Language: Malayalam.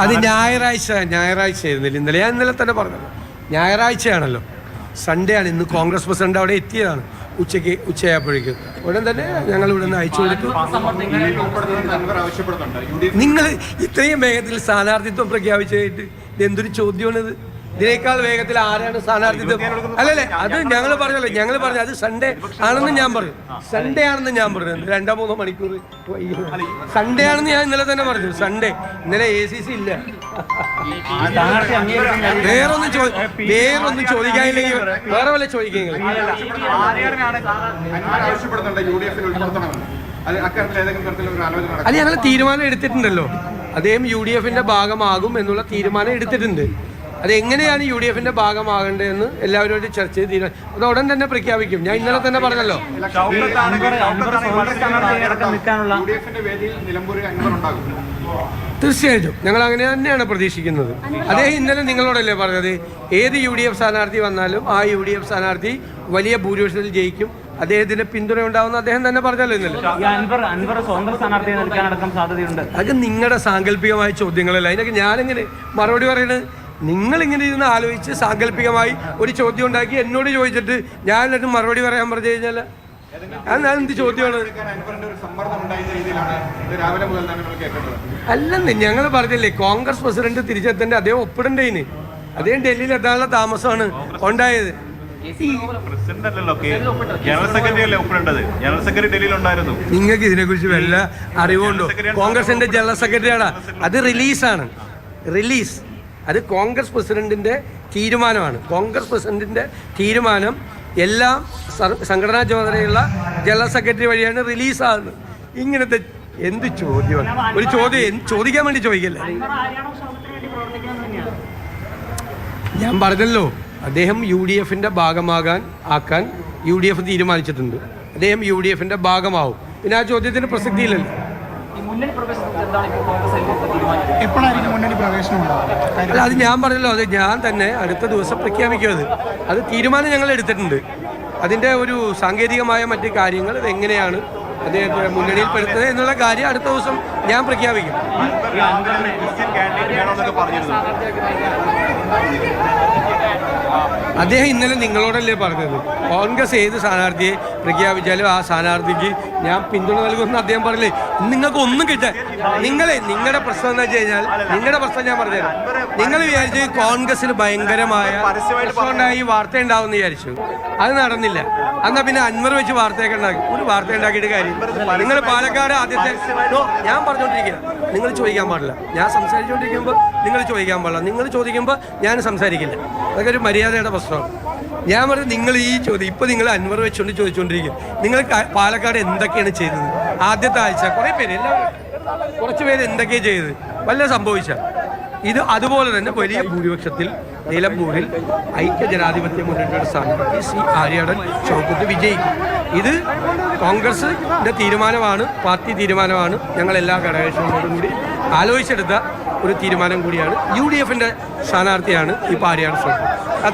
അത് ഞായറാഴ്ച ആയിരുന്നില്ല ഇന്നലെ. ഞാൻ ഇന്നലെ തന്നെ പറഞ്ഞല്ലോ, ഞായറാഴ്ചയാണല്ലോ, സൺഡേ ആണ്. ഇന്ന് കോൺഗ്രസ് പ്രസിഡന്റ് അവിടെ എത്തിയതാണ് ഉച്ചയായപ്പോഴേക്കും. ഉടൻ തന്നെ ഞങ്ങൾ ഇവിടെ നിന്ന് അയച്ചു കൊടുത്തു. നിങ്ങൾ ഇത്രയും വേഗത്തിൽ സ്ഥാനാർത്ഥിത്വം പ്രഖ്യാപിച്ചായിട്ട് എന്തൊരു ചോദ്യമാണിത്? ഇതിനേക്കാൾ വേഗത്തിൽ ആരാണ് സ്ഥാനാർത്ഥിത്വം? അല്ലല്ലേ, അത് ഞങ്ങൾ പറഞ്ഞു അത് സൺഡേ ആണെന്ന് ഞാൻ പറഞ്ഞു. സൺഡേ ആണെന്ന് ഞാൻ പറഞ്ഞു. 2-3 മണിക്കൂർ സൺഡേ ആണെന്ന് ഞാൻ ഇന്നലെ തന്നെ പറഞ്ഞു. സൺഡേ ഇന്നലെ ACC ഇല്ല. വേറൊന്നും ചോദിക്കാനില്ലെങ്കിൽ വേറെ വല്ല ചോദിക്കുക. അത് ഞങ്ങൾ തീരുമാനം എടുത്തിട്ടുണ്ടല്ലോ. അദ്ദേഹം UDF-ന്റെ ഭാഗമാകും എന്നുള്ള തീരുമാനം എടുത്തിട്ടുണ്ട്. അതെങ്ങനെയാണ് UDF-ന്റെ ഭാഗമാകേണ്ടതെന്ന് എല്ലാവരോടും ചർച്ച ചെയ്ത് അത് ഉടൻ തന്നെ പ്രഖ്യാപിക്കും. ഞാൻ ഇന്നലെ തന്നെ പറഞ്ഞല്ലോ. തീർച്ചയായിട്ടും ഞങ്ങൾ അങ്ങനെ തന്നെയാണ് പ്രതീക്ഷിക്കുന്നത്. അദ്ദേഹം ഇന്നലെ നിങ്ങളോടല്ലേ പറഞ്ഞത്, ഏത് UDF സ്ഥാനാർത്ഥി വന്നാലും ആ UDF സ്ഥാനാർത്ഥി വലിയ ഭൂരിപക്ഷത്തിൽ ജയിക്കും, അദ്ദേഹത്തിന്റെ പിന്തുണ ഉണ്ടാവുന്ന അദ്ദേഹം തന്നെ പറഞ്ഞല്ലോ ഇന്നലെ. അത് നിങ്ങളുടെ സാങ്കല്പികമായ ചോദ്യങ്ങളല്ല. അതിനൊക്കെ ഞാനെങ്ങനെ മറുപടി പറയുന്നത്? നിങ്ങളിങ്ങനെ ഇരുന്ന് ആലോചിച്ച് സാങ്കല്പികമായി ഒരു ചോദ്യം ഉണ്ടാക്കി എന്നോട് ചോദിച്ചിട്ട് ഞാൻ എന്നിട്ട് മറുപടി പറയാൻ പറഞ്ഞു കഴിഞ്ഞാൽ എന്ത് ചോദ്യമാണ്? അല്ലെന്ന് ഞങ്ങൾ പറഞ്ഞില്ലേ, കോൺഗ്രസ് പ്രസിഡന്റ് തിരിച്ചെത്തേണ്ട അദ്ദേഹം ഒപ്പിടണ്ടേന്. അദ്ദേഹം ഡൽഹിയിൽ എത്താനുള്ള താമസമാണ് ഉണ്ടായത്. നിങ്ങൾക്ക് ഇതിനെക്കുറിച്ച് വല്ല അറിവുണ്ടോ? കോൺഗ്രസിന്റെ ജനറൽ സെക്രട്ടറിയാണ്. അത് റിലീസാണ്. അത് കോൺഗ്രസ് പ്രസിഡന്റിന്റെ തീരുമാനമാണ്. കോൺഗ്രസ് പ്രസിഡന്റിന്റെ തീരുമാനം എല്ലാ സംഘടനാ ചുമതലയുള്ള ജനറൽ സെക്രട്ടറി വഴിയാണ് റിലീസാകുന്നത്. ഇങ്ങനത്തെ എന്ത് ചോദ്യമാണ്? ഒരു ചോദ്യം ചോദിക്കാൻ വേണ്ടി ചോദിക്കല്ലേ? ഞാൻ പറഞ്ഞല്ലോ, അദ്ദേഹം UDF-ന്റെ ആക്കാൻ UDF തീരുമാനിച്ചിട്ടുണ്ട്. അദ്ദേഹം UDF-ന്റെ ഭാഗമാവും. പിന്നെ ആ ചോദ്യത്തിന് പ്രസക്തിയില്ലല്ലോ. അല്ല, അത് ഞാൻ പറഞ്ഞല്ലോ, അത് ഞാൻ തന്നെ അടുത്ത ദിവസം പ്രഖ്യാപിക്കും. അത് തീരുമാനം ഞങ്ങൾ എടുത്തിട്ടുണ്ട്. അതിൻ്റെ ഒരു സാങ്കേതികമായ മറ്റ് കാര്യങ്ങൾ എങ്ങനെയാണ് അദ്ദേഹത്തെ മുന്നണിയിൽ പെടുത്തുന്നത് എന്നുള്ള കാര്യം അടുത്ത ദിവസം ഞാൻ പ്രഖ്യാപിക്കും. അദ്ദേഹം ഇന്നലെ നിങ്ങളോടല്ലേ പറഞ്ഞത്, കോൺഗ്രസ് ഏത് സ്ഥാനാർത്ഥിയെ പ്രഖ്യാപിച്ചാലും ആ സ്ഥാനാർത്ഥിക്ക് ഞാൻ പിന്തുണ നൽകുമെന്ന് അദ്ദേഹം പറഞ്ഞില്ലേ. നിങ്ങൾക്ക് ഒന്നും കിട്ടാൻ നിങ്ങളുടെ പ്രശ്നം എന്താ വെച്ച് കഴിഞ്ഞാൽ, നിങ്ങളുടെ പ്രശ്നം ഞാൻ പറഞ്ഞുതരാം. നിങ്ങൾ വിചാരിച്ചു കോൺഗ്രസിന് ഭയങ്കരമായ പ്രശ്നമുണ്ടായി വാർത്ത ഉണ്ടാവും എന്ന് വിചാരിച്ചു. അത് നടന്നില്ല. എന്നാൽ പിന്നെ അൻവർ വെച്ച് വാർത്തയൊക്കെ ഉണ്ടാക്കി. ഒരു വാർത്ത ഉണ്ടാക്കിയിട്ട് കാര്യം. നിങ്ങൾ പാലക്കാട് ആദ്യത്തെ ഞാൻ പറഞ്ഞുകൊണ്ടിരിക്കുക, നിങ്ങൾ ചോദിക്കാൻ പാടില്ല. ഞാൻ സംസാരിച്ചുകൊണ്ടിരിക്കുമ്പോൾ നിങ്ങൾ ചോദിക്കാൻ പാടില്ല. നിങ്ങൾ ചോദിക്കുമ്പോൾ ഞാൻ സംസാരിക്കില്ല. അതൊക്കെ ഒരു മര്യാദയുടെ പ്രശ്നമാണ്. ഞാൻ പറഞ്ഞു, നിങ്ങൾ ഈ ചോദ്യം ഇപ്പോൾ നിങ്ങൾ അൻവർ വെച്ചുകൊണ്ട് ചോദിച്ചുകൊണ്ടിരിക്കുക. നിങ്ങൾ പാലക്കാട് എന്തൊക്കെയാണ് ചെയ്തത്? ആദ്യത്തെ ആഴ്ച കുറച്ച് പേര് എന്തൊക്കെയാണ് ചെയ്തത്? വല്ല സംഭവിച്ച ഇത് അതുപോലെ തന്നെ വലിയ ഭൂരിപക്ഷത്തിൽ നിലമ്പൂരിൽ ഐക്യജനാധിപത്യ മുന്നണിയുടെ സ്ഥാനാർത്ഥി ശ്രീ ആര്യാടൻ ഷൗക്കത്ത് വിജയിക്കും. ഇത് കോൺഗ്രസിൻ്റെ തീരുമാനമാണ്, പാർട്ടി തീരുമാനമാണ്. ഞങ്ങൾ എല്ലാ ഘടകകക്ഷികളോടും കൂടി ആലോചിച്ചെടുത്ത ഒരു തീരുമാനം കൂടിയാണ്. UDF-ന്റെ സ്ഥാനാർത്ഥിയാണ് ഇപ്പോൾ ആര്യാടൻ ഷൗക്കത്ത്.